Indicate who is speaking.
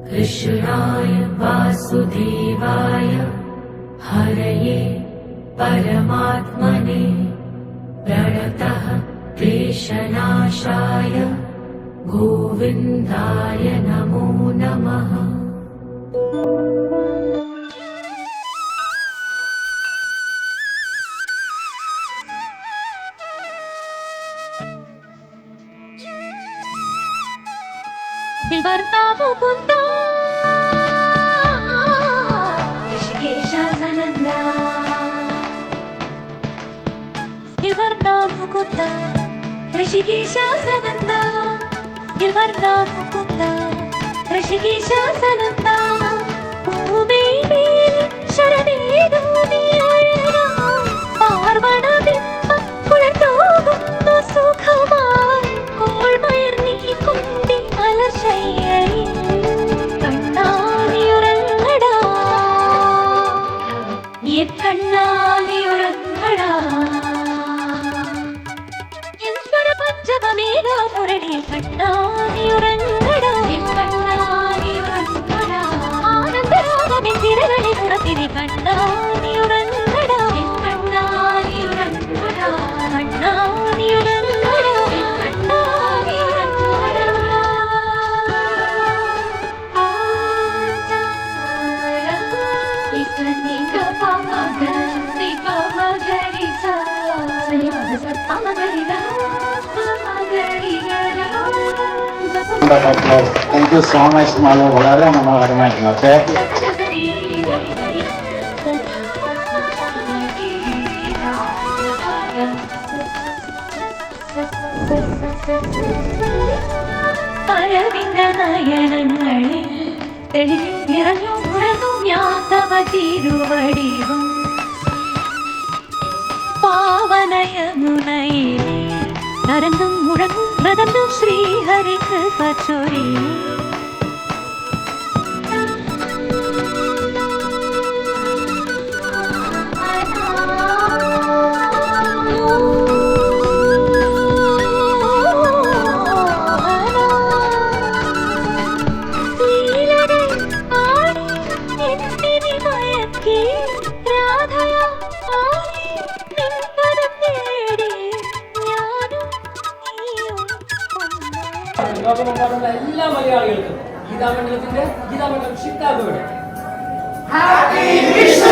Speaker 1: कृष्णाय वासुदेवाय हरये परमात्मने प्रणतः क्लेशनाशाय गोविन्दाय नमो नमः।
Speaker 2: मुकुंदा ऋषिकेशानंदा मुकुंदा ऋषिकेशानंदा मुकुंदा ऋषिकेशानंदा പാർവണ ബിംബ കുളത്തോകുന്നു സുഖമായി കോൾമയർ നീ കൊണ്ടി അലശയ്യയിൽ കണ്ണാലിയുറങ്ങടാ എൻ കണ്ണാലിയുറങ്ങടാ എൻ സ്വരപഞ്ചമേഘ മുരളി കണ്ണാലിയുറങ്ങടാ എൻ കണ്ണാലിയുറങ്ങടാ ആനന്ദരാഗമെൻ തിരകളിൽ ഉറത്തിരി കണ്ണാലിയുറങ്ങടാ എൻ കണ്ണാലിയുറങ്ങടാ കണ്ണാലിയുറങ്ങടാ
Speaker 3: Thank you so much, Malu. വളരെ മനോഹരമായിരുന്നു. ഓക്കെ,
Speaker 2: നയനങ്ങളിൽ തെളിഞ്ഞിറങ്ങും ഞാൻ തവ തിരുവടിവും പാവനയമുനയിലെ നരങ്ങും മുഴങ്ങും മൃദംഗം ശ്രീഹരിക്ക് പച്ചൊരി
Speaker 4: ലോകമെമ്പാടുള്ള എല്ലാ മലയാളികൾക്കും ഗീതാമണ്ഡലത്തിന്റെ ഗീതാമണ്ഡലം ഷിക്കാഗോയുടെ
Speaker 5: ഹാപ്പി വിഷു.